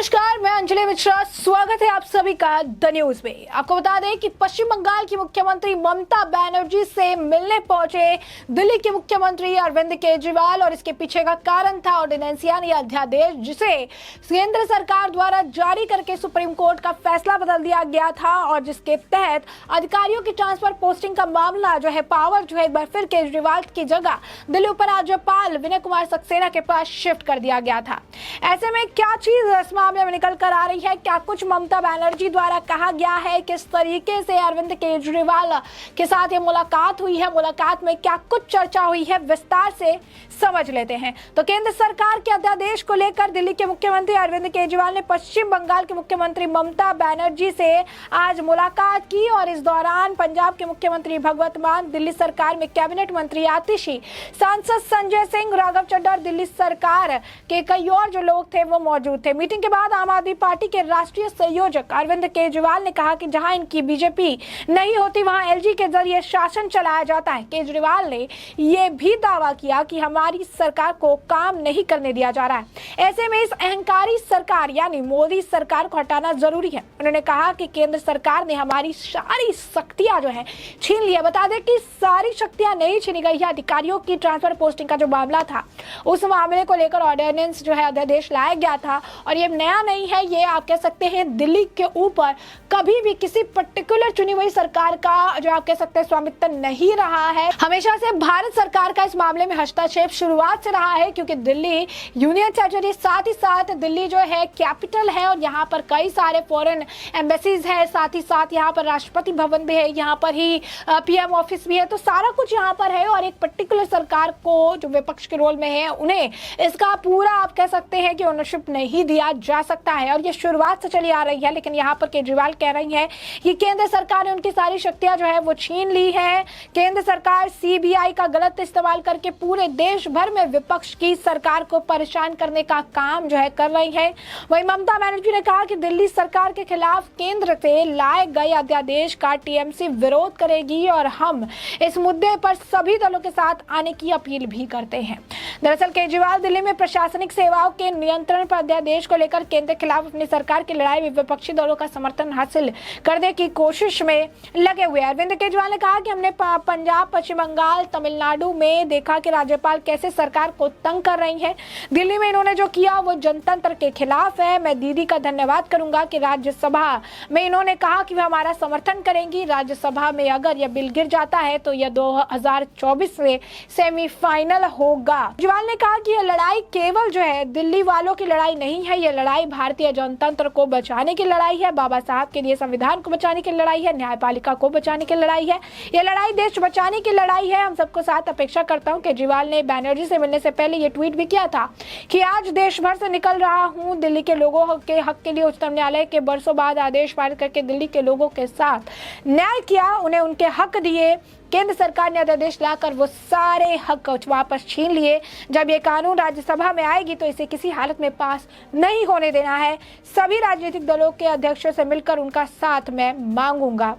नमस्कार, मैं अंजलि मिश्रा। स्वागत है आप सभी का द न्यूज में। आपको बता दें कि पश्चिम बंगाल की मुख्यमंत्री ममता बनर्जी से मिलने पहुंचे दिल्ली के मुख्यमंत्री अरविंद केजरीवाल और इसके पीछे का कारण था ऑर्डिनेंस यानी अध्यादेश, जिसे केंद्र सरकार द्वारा जारी करके सुप्रीम कोर्ट का फैसला बदल दिया गया था और जिसके तहत अधिकारियों की ट्रांसफर पोस्टिंग का मामला जो है पावर जो है एक बार फिर केजरीवाल की जगह दिल्ली उपराज्यपाल विनय कुमार सक्सेना के पास शिफ्ट कर दिया गया था। ऐसे में क्या चीज इस मामले में निकल कर आ रही है, क्या कुछ ममता बनर्जी द्वारा कहा गया है, किस तरीके से अरविंद केजरीवाल के साथ ये मुलाकात हुई है, मुलाकात में क्या कुछ चर्चा हुई है, विस्तार से समझ लेते हैं। तो केंद्र सरकार के अध्यादेश को लेकर दिल्ली के मुख्यमंत्री अरविंद केजरीवाल ने पश्चिम बंगाल के मुख्यमंत्री ममता बनर्जी से आज मुलाकात की और इस दौरान पंजाब के मुख्यमंत्री भगवंत मान, दिल्ली सरकार में कैबिनेट मंत्री आतिशी, सांसद संजय सिंह, राघव चड्ढा और दिल्ली सरकार के कई और जो लोग थे वो मौजूद थे। मीटिंग के बाद आम आदमी पार्टी के राष्ट्रीय संयोजक अरविंद केजरीवाल ने कहा कि जहां इनकी बीजेपी नहीं होती वहां एलजी के जरिए शासन चलाया जाता है। केजरीवाल ने यह भी दावा किया कि हमारी सरकार को काम नहीं करने दिया जा रहा है। ऐसे में इस अहंकारी सरकार यानी मोदी सरकार को हटाना जरूरी है। उन्होंने कहा कि केंद्र सरकार ने हमारी सारी शक्तियां जो है छीन लिया। बता दें कि सारी शक्तियां नहीं छीनी गई है। अधिकारियों की ट्रांसफर पोस्टिंग का जो मामला था उस मामले को लेकर ऑर्डिनेंस जो है अध्यादेश लाया गया था और ये नया नहीं है। ये आप कह सकते हैं दिल्ली के ऊपर कभी भी किसी पर्टिकुलर चुनी हुई सरकार का जो आप कह सकते हैं स्वामित्व नहीं रहा है। हमेशा से भारत सरकार का इस मामले में हस्तक्षेप शुरुआत से रहा है, क्योंकि दिल्ली यूनियन टेरिटरी, साथ ही साथ दिल्ली जो है कैपिटल है और यहाँ पर कई सारे फॉरेन एम्बेसीज है, साथ ही साथ यहाँ पर राष्ट्रपति भवन भी है, यहाँ पर ही पीएम ऑफिस भी है। तो सारा कुछ यहाँ पर है और एक पर्टिकुलर सरकार को जो विपक्ष के रोल में है उन्हें इसका पूरा आप कह सकते हैं कि ओनरशिप नहीं दिया जा सकता है और ये शुरुआत से चली आ रही है। लेकिन यहाँ पर केजरीवाल कह रही है कि केंद्र सरकार ने उनकी सारी शक्तियां जो है वो छीन ली है। केंद्र सरकार सीबीआई का गलत इस्तेमाल करके पूरे देश भर में विपक्ष की सरकार को परेशान करने का काम जो है कर रही है। वहीं ममता बनर्जी ने कहा कि दिल्ली सरकार के खिलाफ केंद्र से लाए गए अध्यादेश का टीएमसी विरोध करेगी और हम इस मुद्दे पर सभी दलों के साथ आने की अपील भी करते हैं। दरअसल केजरीवाल दिल्ली में प्रशासनिक सेवाओं के नियंत्रण पर अध्यादेश को लेकर केंद्र के खिलाफ अपनी सरकार की लड़ाई में विपक्षी दलों का समर्थन हासिल करने की कोशिश में लगे हुए। अरविंद केजरीवाल ने कहा कि हमने पंजाब, पश्चिम बंगाल, तमिलनाडु में देखा कि राज्यपाल कैसे सरकार को तंग कर रही है। दिल्ली में इन्होंने जो किया वो जनतंत्र के खिलाफ है। मैं दीदी का धन्यवाद करूंगा कि राज्यसभा में इन्होंने कहा कि वे हमारा समर्थन करेंगी। राज्यसभा में अगर यह बिल गिर जाता है तो यह 2024 में सेमीफाइनल होगा। केजरीवाल ने कहा कि यह लड़ाई केवल जो है दिल्ली वालों की लड़ाई नहीं है, यह लड़ाई भारतीय जनतंत्र को बचाने की लड़ाई है, बाबा साहब के लिए संविधान को बचाने की लड़ाई है, न्यायपालिका को बचाने की लड़ाई है, यह लड़ाई देश बचाने की लड़ाई है। हम सबको साथ अपेक्षा करता हूं। केजरीवाल ने बनर्जी से मिलने से पहले ये ट्वीट भी किया था कि आज देश भर से निकल रहा हूं, दिल्ली के लोगों के हक के लिए उच्चतम न्यायालय के बरसों बाद आदेश पारित करके दिल्ली के लोगों के साथ न्याय किया, उन्हें उनके हक दिए। केंद्र सरकार ने अध्यादेश लाकर वो सारे हक वापस छीन लिए। जब ये कानून राज्यसभा में आएगी तो इसे किसी हालत में पास नहीं होने देना है। सभी राजनीतिक दलों के अध्यक्षों से मिलकर उनका साथ मैं मांगूंगा।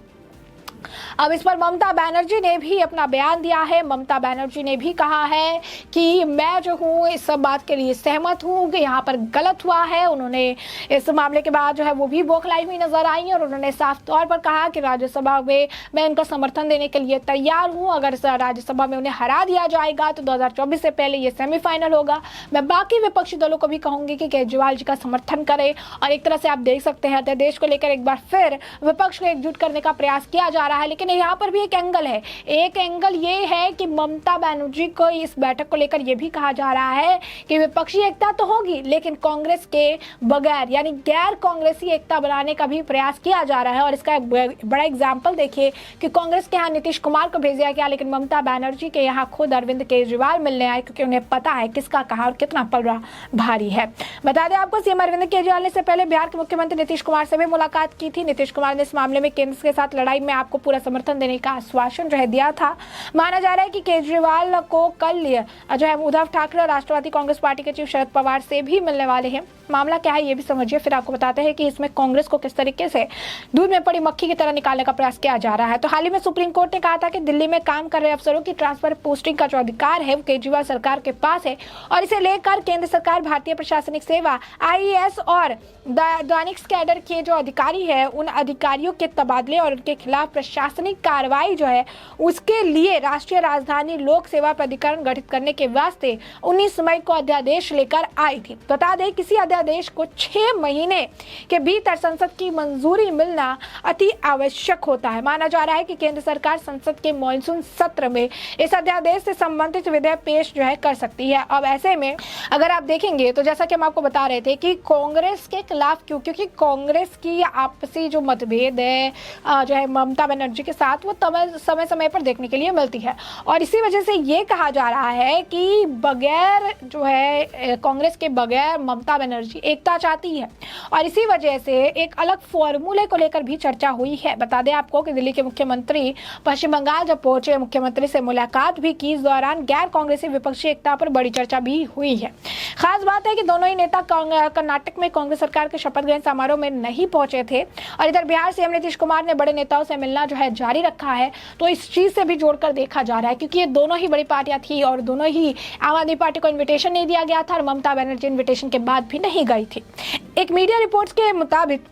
अब इस पर ममता बनर्जी ने भी अपना बयान दिया है। ममता बनर्जी ने भी कहा है कि मैं जो हूँ इस सब बात के लिए सहमत हूँ कि यहाँ पर गलत हुआ है। उन्होंने इस मामले के बाद जो है वो भी बौखलाई हुई नजर आई और उन्होंने साफ तौर पर कहा कि राज्यसभा में मैं उनका समर्थन देने के लिए तैयार हूँ। अगर राज्यसभा में उन्हें हरा दिया जाएगा तो 2024 से पहले ये सेमीफाइनल होगा। मैं बाकी विपक्षी दलों को भी कहूंगी कि केजरीवाल जी का समर्थन करें और एक तरह से आप देख सकते हैं अध्यादेश को लेकर एक बार फिर विपक्ष को एकजुट करने का प्रयास किया जा रहा है। लेकिन यहाँ पर भी एक एंगल है। एक एंगल ये है कि ममता बनर्जी को इस बैठक को लेकर यह भी कहा जा रहा है कि विपक्षी एकता तो होगी लेकिन कांग्रेस के बगैर यानी गैर कांग्रेसी एकता बनाने का भी प्रयास किया जा रहा है। और इसका एक बड़ा एग्जाम्पल देखिए कि कांग्रेस के यहाँ नीतीश कुमार को भेजा गया लेकिन ममता बनर्जी के यहाँ खुद अरविंद केजरीवाल मिलने आए, क्योंकि उन्हें पता है किसका कहाँ और कितना पलड़ा भारी है। बता दें आपको, सीएम अरविंद केजरीवाल ने इससे पहले बिहार के मुख्यमंत्री नीतीश कुमार से भी मुलाकात की थी। नीतीश कुमार ने इस मामले में केंद्र के साथ लड़ाई में आपको पूरा समर्थन देने का आश्वासन जो है दिया था। माना जा रहा है कि केजरीवाल को कल जो है उद्धव ठाकरे और राष्ट्रवादी कांग्रेस पार्टी के चीफ शरद पवार से भी मिलने वाले हैं। मामला क्या है ये भी समझिए, फिर आपको बताते हैं कि इसमें कांग्रेस को किस तरीके से दूध में पड़ी मक्खी की तरह निकालने का प्रयास किया जा रहा है। तो हाल ही में सुप्रीम कोर्ट ने कहा था कि दिल्ली में काम कर रहे अफसरों की ट्रांसफर पोस्टिंग का जो अधिकार है वो केजरीवाल सरकार के पास है और इसे लेकर केंद्र सरकार भारतीय प्रशासनिक सेवा आईएएस और दैनिक कैडर के जो अधिकारी है उन अधिकारियों के तबादले और उनके खिलाफ प्रशासनिक कार्रवाई जो है उसके लिए राष्ट्रीय राजधानी लोक सेवा प्राधिकरण गठित करने के वास्ते 19 मई को अध्यादेश लेकर आई थी। बता दें किसी अध्यादेश को 6 महीने के भीतर संसद की मंजूरी मिलना अति आवश्यक होता है। माना जा रहा है कि केंद्र सरकार संसद के मॉनसून सत्र में इस अध्यादेश से संबंधित विधेयक पेश जो है कर सकती है। अब ऐसे में अगर आप देखेंगे तो जैसा कि हम आपको बता रहे थे कि कांग्रेस के खिलाफ क्योंकि कांग्रेस की आपसी जो मतभेद है जो है ममता बनर्जी के साथ वो समय समय पर देखने के लिए मिलती है और इसी वजह से ये कहा जा रहा है कि बगैर जो है कांग्रेस के बगैर ममता बनर्जी एकता चाहती है और इसी वजह से एक अलग फॉर्मूले को लेकर भी चर्चा हुई है। बता दें आपको कि दिल्ली के मुख्यमंत्री पश्चिम बंगाल जब पहुंचे मुख्यमंत्री से मुलाकात भी की। इस दौरान गैर कांग्रेसी विपक्षी एकता पर बड़ी चर्चा भी हुई है। खास बात है कि दोनों ही नेता कर्नाटक में कांग्रेस सरकार के शपथ ग्रहण समारोह में नहीं पहुंचे थे और इधर बिहार सीएम नीतीश कुमार ने बड़े नेताओं से मिलना जो है जारी रखा है। तो इस चीज से भी जोड़कर देखा जा रहा है क्योंकि ये दोनों ही बड़ी पार्टियां थी और दोनों ही आम आदमी पार्टी को इन्विटेशन नहीं दिया गया था और ममता बनर्जी इन्विटेशन के बाद भी नहीं गई थी। एक मीडिया रिपोर्ट्स के मुताबिक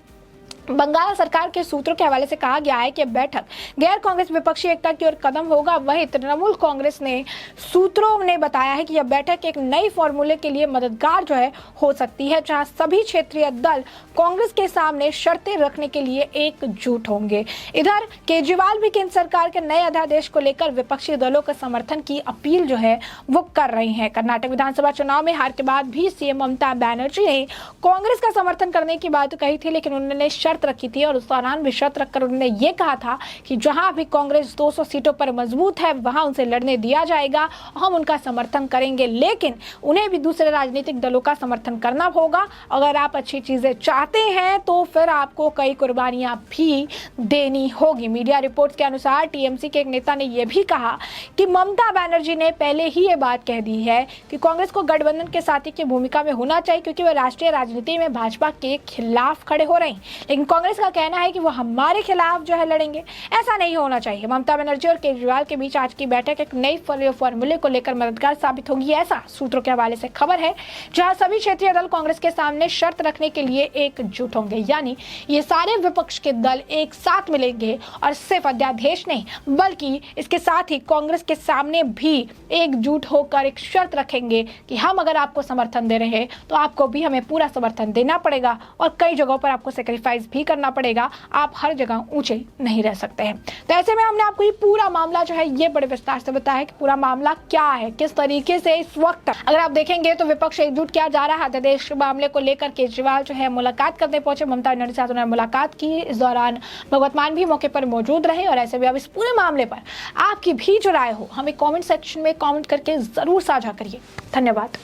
बंगाल सरकार के सूत्रों के हवाले से कहा गया है कि बैठक गैर कांग्रेस विपक्षी एकता की ओर कदम होगा। वहीं तृणमूल कांग्रेस ने सूत्रों ने बताया है कि यह बैठक एक नई फॉर्मूले के लिए मददगार जो है हो सकती है जहां सभी क्षेत्रीय दल कांग्रेस के सामने शर्तें रखने के लिए एकजुट होंगे। इधर केजरीवाल भी केंद्र सरकार के नए अध्यादेश को लेकर विपक्षी दलों के समर्थन की अपील जो है वो कर रही है। कर्नाटक विधानसभा चुनाव में हार के बाद भी सीएम ममता बनर्जी ने कांग्रेस का समर्थन करने की बात कही थी, लेकिन उन्होंने रखी थी और उस दौरान भी शर्त रखकर उन्होंने ये कहा था कि जहां भी कांग्रेस 200 सीटों पर मजबूत है वहां उनसे लड़ने दिया जाएगा, हम उनका समर्थन करेंगे, लेकिन उन्हें भी दूसरे राजनीतिक दलों का समर्थन करना होगा। अगर आप अच्छी चीजें चाहते हैं तो फिर आपको कई कुर्बानियां भी देनी होगी। मीडिया रिपोर्ट्स के अनुसार टीएमसी के एक नेता ने यह भी कहा कि ममता बनर्जी ने पहले ही ये बात कह दी है कि कांग्रेस को गठबंधन के साथी की भूमिका में होना चाहिए क्योंकि वह राष्ट्रीय राजनीति में भाजपा के खिलाफ खड़े हो रहे हैं, लेकिन कांग्रेस का कहना है कि वो हमारे खिलाफ जो है लड़ेंगे। ऐसा नहीं होना चाहिए। ममता बनर्जी और केजरीवाल के बीच आज की बैठक एक नई फॉर्मूले को लेकर मददगार साबित होगी, ऐसा सूत्रों के हवाले से खबर है, जहां सभी क्षेत्रीय दल कांग्रेस के सामने शर्त रखने के लिए एकजुट होंगे। यानी ये सारे विपक्ष के दल एक साथ मिलेंगे और सिर्फ अध्यादेश नहीं बल्कि इसके साथ ही कांग्रेस के सामने भी एकजुट होकर एक शर्त रखेंगे कि हम अगर आपको समर्थन दे रहे हैं तो आपको भी हमें पूरा समर्थन देना पड़ेगा और कई जगहों पर आपको सेक्रीफाइस भी करना पड़ेगा। आप हर जगह ऊंचे नहीं रह सकते हैं। तो ऐसे में हमने आपको ये पूरा मामला जो है ये बड़े विस्तार से बताया है कि पूरा मामला क्या है, किस तरीके से इस वक्त अगर आप देखेंगे तो विपक्ष एकजुट किया जा रहा है। अध्यादेश मामले को लेकर केजरीवाल जो है मुलाकात करने पहुंचे, ममता बनर्जी के साथ उन्होंने मुलाकात की। इस दौरान भगवत मान भी मौके पर मौजूद रहे और ऐसे भी अब इस पूरे मामले पर आपकी भी जो राय हो हमें कॉमेंट सेक्शन में कॉमेंट करके जरूर साझा करिए। धन्यवाद।